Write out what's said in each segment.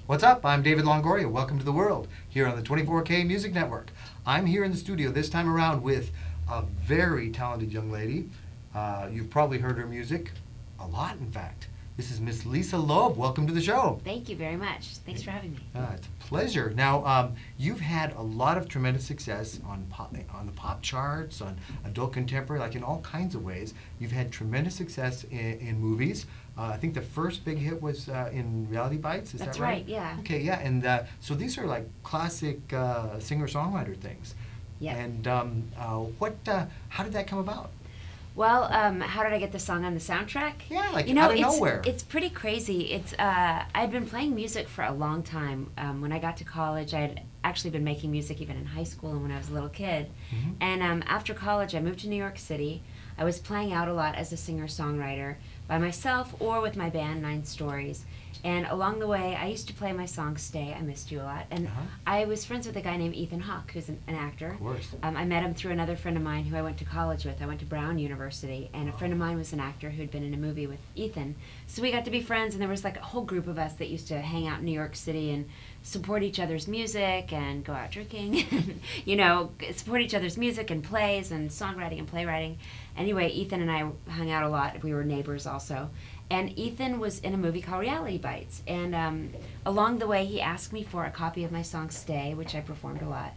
What's up? I'm David Longoria. Welcome to the world here on the 24K Music Network. I'm here in the studio this time around with a very talented young lady. You've probably heard her music a lot, in fact. This is Miss Lisa Loeb. Welcome to the show. Thank you very much. Thanks for having me. It's a pleasure. Now, you've had a lot of tremendous success on the pop charts, on adult contemporary, like in all kinds of ways. You've had tremendous success in movies. I think the first big hit was in Reality Bites. Is That's that right? right, yeah. Okay, yeah, and so these are like classic singer-songwriter things. Yeah. And how did that come about? Well, how did I get the song on the soundtrack? Yeah, like out of nowhere. It's pretty crazy. I'd been playing music for a long time. When I got to college, I had actually been making music even in high school and when I was a little kid. Mm-hmm. And after college, I moved to New York City. I was playing out a lot as a singer-songwriter by myself or with my band, 9 Stories. And along the way, I used to play my song Stay, I Missed You a lot. And I was friends with a guy named Ethan Hawke, who's an actor. Of course. I met him through another friend of mine who I went to college with. I went to Brown University, and a friend of mine was an actor who'd been in a movie with Ethan. So we got to be friends, and there was like a whole group of us that used to hang out in New York City and support each other's music and go out drinking, you know, support each other's music and plays and songwriting and playwriting. Anyway, Ethan and I hung out a lot. We were neighbors also. And Ethan was in a movie called Reality Bites. And along the way, he asked me for a copy of my song Stay, which I performed a lot,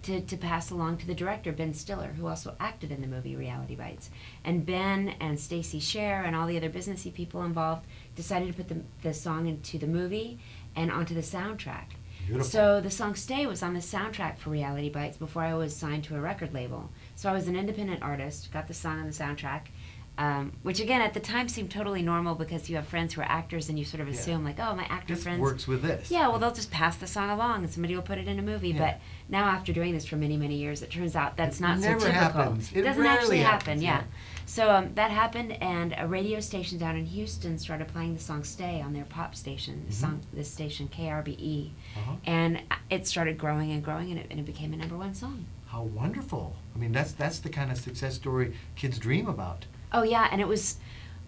to pass along to the director, Ben Stiller, who also acted in the movie Reality Bites. And Ben and Stacy Scher and all the other businessy people involved decided to put the song into the movie and onto the soundtrack. Beautiful. So the song Stay was on the soundtrack for Reality Bites before I was signed to a record label. So I was an independent artist, got the song on the soundtrack, which again at the time seemed totally normal because you have friends who are actors and you sort of assume like, oh, my actor friends works with this. Yeah, well, they'll just pass the song along and somebody will put it in a movie. Yeah. But now after doing this for many, many years, it turns out that's not so typical. Happens. It doesn't rarely actually happen, happens, yeah. So that happened, and a radio station down in Houston started playing the song Stay on their pop station, this station KRBE. And it started growing and growing, and it became a #1 song. How wonderful. I mean, that's the kind of success story kids dream about. Oh yeah, and it was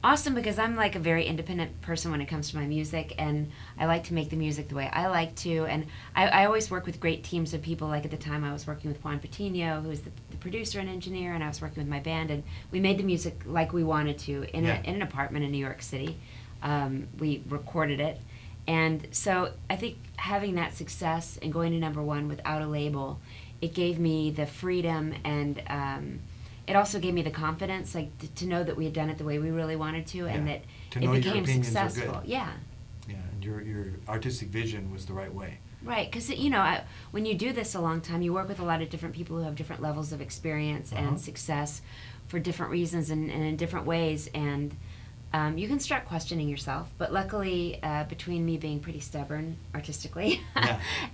awesome because I'm like a very independent person when it comes to my music, and I like to make the music the way I like to, and I always work with great teams of people. Like at the time I was working with Juan Patino, who was the producer and engineer, and I was working with my band, and we made the music like we wanted to in an apartment in New York City. We recorded it, and so I think having that success and going to #1 without a label, it gave me the freedom and it also gave me the confidence, like to know that we had done it the way we really wanted to, and that it became successful. Yeah. Yeah, and your artistic vision was the right way. Right, because you know, when you do this a long time, you work with a lot of different people who have different levels of experience and success for different reasons and in different ways, and you can start questioning yourself. But luckily, between me being pretty stubborn artistically,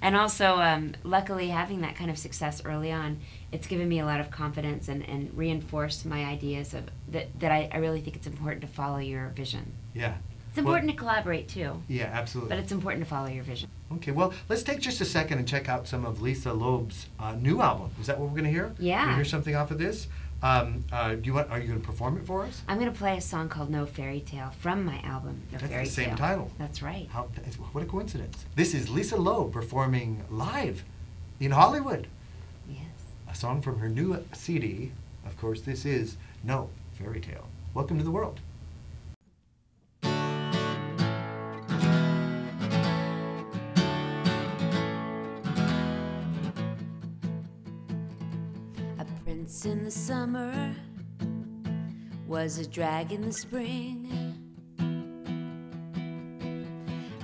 and also luckily having that kind of success early on, it's given me a lot of confidence and reinforced my ideas of that I really think it's important to follow your vision. Yeah. It's important to collaborate too. Yeah, absolutely. But it's important to follow your vision. Okay, well, let's take just a second and check out some of Lisa Loeb's new album. Is that what we're going to hear? Yeah. We're going to hear something off of this? Are you going to perform it for us? I'm going to play a song called No Fairy Tale from my album, No Fairy Tale. That's the same title. That's right. What a coincidence. This is Lisa Loeb performing live in Hollywood. Yes. A song from her new CD. Of course, this is No Fairy Tale. Welcome to the world. Prince in the summer was a drag in the spring.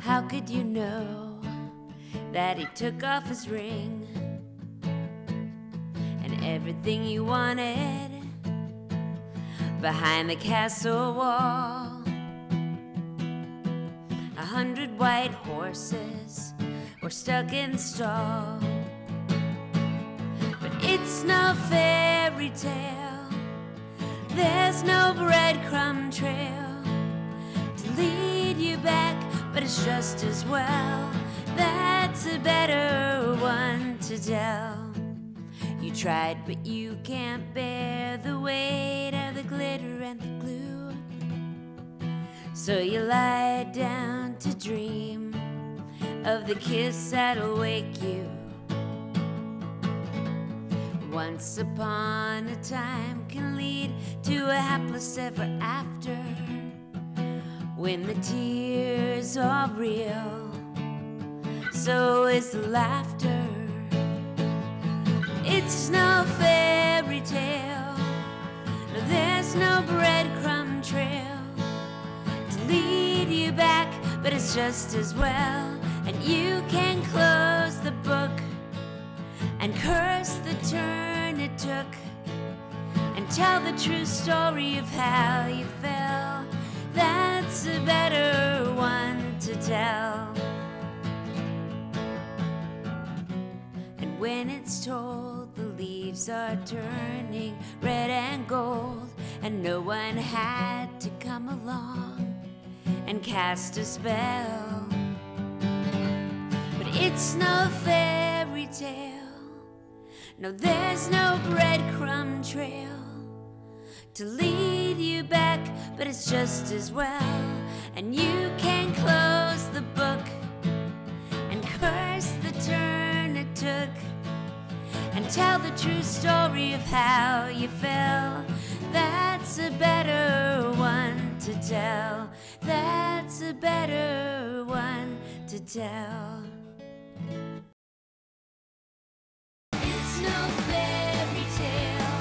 How could you know that he took off his ring and everything you wanted behind the castle wall? 100 white horses or stuck in the stall. But it's no fairy tale, there's no breadcrumb trail to lead you back, but it's just as well. That's a better one to tell. You tried, but you can't bear the weight of the glitter and the glue. So you lie down to dream of the kiss that'll wake you. Once upon a time can lead to a hapless ever after, when the tears are real, so is the laughter. It's no fairy tale, no, there's no breadcrumb trail to lead you back, but it's just as well. And you can close the book and curse the turn it took, and tell the true story of how you fell. That's a better one to tell. And when it's told, the leaves are turning red and gold, and no one had to come along and cast a spell. But it's no fairy tale, no, there's no breadcrumb trail to lead you back, but it's just as well. And you can close the book and curse the turn it took, and tell the true story of how you fell. That's a better one to tell. That's a better one to tell. It's no fairy tale,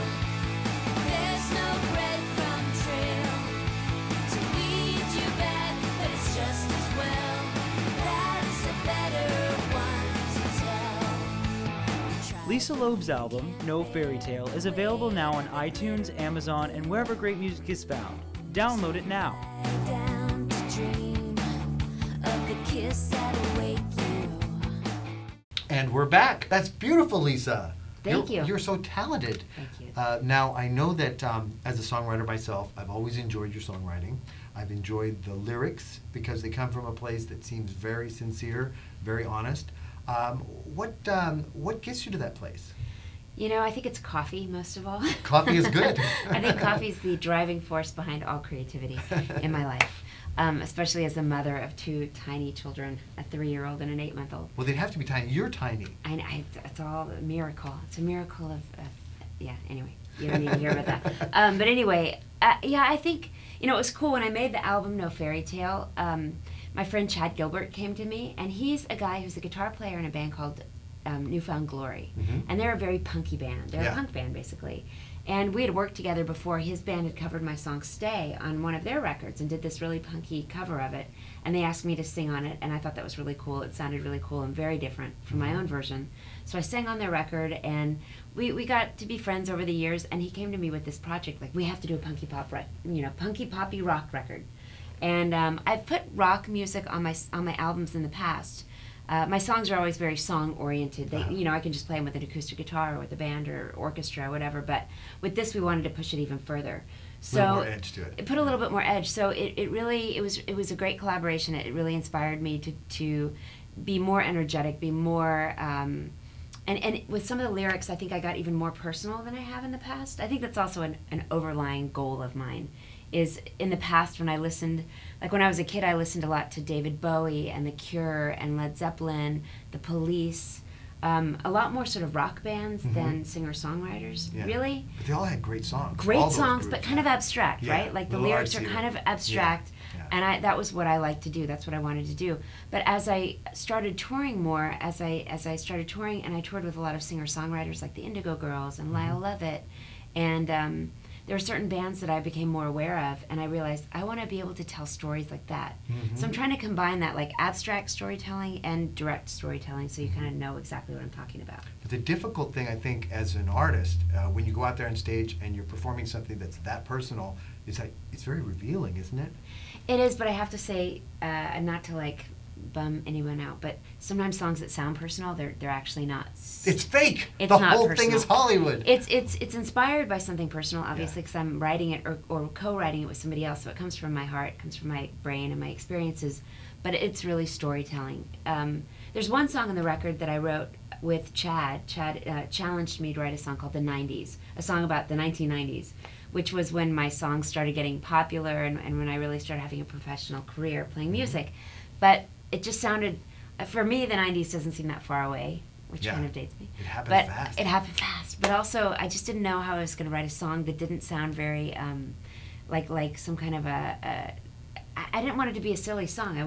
there's no breadcrumb trail to lead you back, but it's just as well. That's a better one to tell. Lisa Loeb's album, No Fairy Tale, is available now on iTunes, Amazon, and wherever great music is found. Download it now. Down to dream of the kiss that'll wake you. And we're back. That's beautiful, Lisa. Thank you. You're so talented. Thank you. Now, I know that as a songwriter myself, I've always enjoyed your songwriting. I've enjoyed the lyrics because they come from a place that seems very sincere, very honest. What gets you to that place? You know, I think it's coffee, most of all. Coffee is good. I think coffee is the driving force behind all creativity in my life, especially as a mother of two tiny children, a 3-year-old and an 8-month-old. Well, they'd have to be tiny. You're tiny. It's all a miracle. It's a miracle of yeah, anyway, you don't need to hear about that. But anyway, yeah, I think, you know, it was cool when I made the album No Fairy Tale. My friend Chad Gilbert came to me, and he's a guy who's a guitar player in a band called Newfound Glory. Mm-hmm. And they're a very punky band. They're Yeah. a punk band, basically. And we had worked together before. His band had covered my song Stay on one of their records and did this really punky cover of it. And they asked me to sing on it, and I thought that was really cool. It sounded really cool and very different from my own version. So I sang on their record, and we got to be friends over the years, and he came to me with this project, like, we have to do a punky poppy rock record. And I've put rock music on my albums in the past. My songs are always very song-oriented. They, you know, I can just play them with an acoustic guitar or with a band or orchestra or whatever. But with this, we wanted to push it even further. So a little more edge to it. Put a little bit more edge. So it was a great collaboration. It really inspired me to be more energetic, be more. And with some of the lyrics, I think I got even more personal than I have in the past. I think that's also an overlying goal of mine. Is in the past when I listened, like when I was a kid, I listened a lot to David Bowie and The Cure and Led Zeppelin, The Police, a lot more sort of rock bands than singer-songwriters, Yeah. really. But they all had great songs. All Great those songs, groups, but kind of abstract, Yeah, right? Like the little lyrics are artsier. kind of abstract, Yeah. and that was what I liked to do. That's what I wanted to do. But as I started touring more, as I started touring, and I toured with a lot of singer-songwriters like the Indigo Girls and Lyle Lovett, and there were certain bands that I became more aware of, and I realized I want to be able to tell stories like that. So I'm trying to combine that, like abstract storytelling and direct storytelling, so you kind of know exactly what I'm talking about. But the difficult thing, I think, as an artist, when you go out there on stage and you're performing something that's that personal, is like it's very revealing, isn't it? It is, but I have to say, not to like bum anyone out, but sometimes songs that sound personal, they're actually not. It's fake. It's the not whole personal. thing is Hollywood. It's inspired by something personal, obviously, because I'm writing it or co-writing it with somebody else. So it comes from my heart, it comes from my brain and my experiences. But it's really storytelling. There's one song on the record that I wrote with Chad. Chad challenged me to write a song called "The 90s," a song about the 1990s, which was when my songs started getting popular and when I really started having a professional career playing music. But it just sounded, for me, the 90s doesn't seem that far away, which kind of dates me. It happened but fast. It happened fast. But also, I just didn't know how I was going to write a song that didn't sound very like some kind of I didn't want it to be a silly song.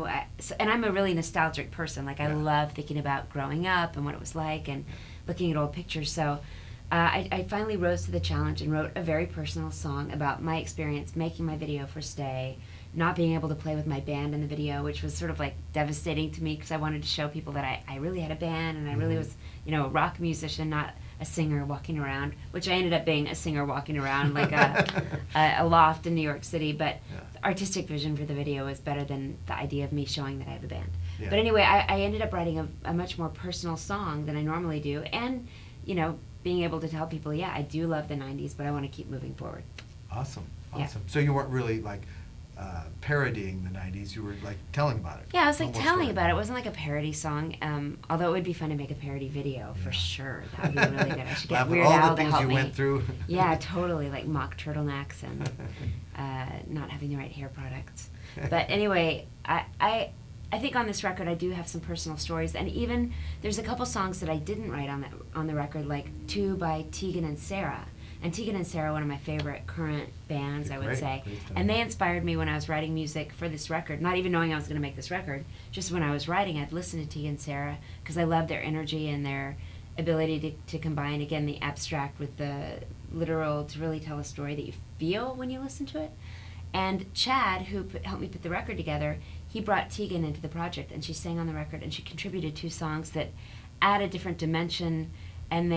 And I'm a really nostalgic person. Like, I love thinking about growing up and what it was like and looking at old pictures. So I finally rose to the challenge and wrote a very personal song about my experience making my video for Stay, not being able to play with my band in the video, which was sort of like devastating to me because I wanted to show people that I really had a band and I really was, a rock musician, not a singer walking around, which I ended up being a singer walking around like a loft in New York City. But the artistic vision for the video was better than the idea of me showing that I have a band. Yeah. But anyway, I ended up writing a much more personal song than I normally do, and being able to tell people, yeah, I do love the 90s, but I want to keep moving forward. Awesome. Yeah. So you weren't really like parodying the 90s, you were like telling about it. Yeah, I was like telling about it. It wasn't like a parody song, although it would be fun to make a parody video for sure. That would be really good. I should get Weird Al to help me. All the things you went through. Yeah, totally, like mock turtlenecks and not having the right hair products. But anyway, I think on this record I do have some personal stories, and even there's a couple songs that I didn't write on the record, like two by Tegan and Sarah. And Tegan and Sarah are one of my favorite current bands, I would say. And they inspired me when I was writing music for this record, not even knowing I was going to make this record. Just when I was writing, I'd listen to Tegan and Sarah because I loved their energy and their ability to combine, again, the abstract with the literal to really tell a story that you feel when you listen to it. And Chad, who helped me put the record together, he brought Tegan into the project, and she sang on the record, and she contributed 2 songs that add a different dimension, and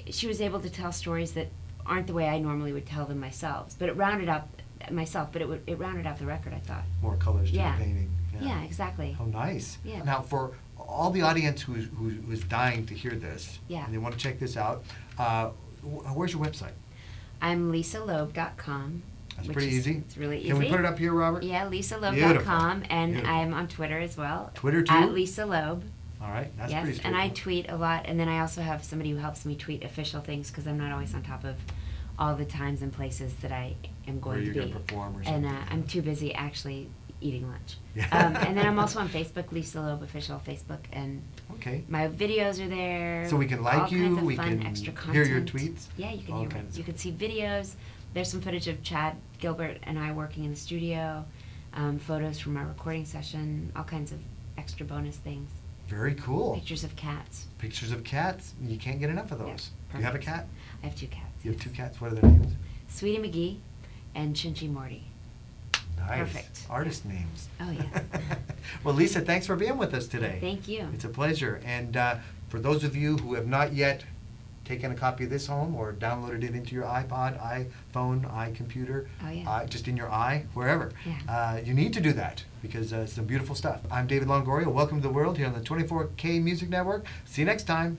she was able to tell stories that aren't the way I normally would tell them myself. But it rounded out it rounded out the record, I thought. More colors to the painting. Yeah, exactly. Oh, nice. Yeah. Now, for all the audience who's dying to hear this, and they want to check this out, where's your website? I'm lisaloeb.com. That's pretty easy. It's really easy. Can we put it up here, Robert? Yeah, lisaloeb.com, and I'm on Twitter as well. Twitter too? At Lisa Loeb. All right, that's pretty straightforward. And I tweet a lot, and then I also have somebody who helps me tweet official things because I'm not always on top of all the times and places that I am going to be. Where you're going to perform or something. And I'm too busy actually eating lunch. Yeah. And then I'm also on Facebook, Lisa Loeb Official Facebook, and my videos are there. So we can like all you, kinds of we fun, can extra hear content. your tweets? Yeah, you can see videos. There's some footage of Chad Gilbert and I working in the studio, photos from our recording session, all kinds of extra bonus things. Very cool. Pictures of cats. Pictures of cats. You can't get enough of those. Yeah, Do you have a cat? I have 2 cats. You have 2 cats? What are their names? Sweetie McGee and Chinchy Morty. Nice. Perfect. Artist names. Oh, yeah. Well, Lisa, thanks for being with us today. Thank you. It's a pleasure. And for those of you who have not yet taken a copy of this home or downloaded it into your iPod, iPhone, iComputer, just in your eye, wherever, you need to do that because it's some beautiful stuff. I'm David Longoria. Welcome to the world here on the 24K Music Network. See you next time.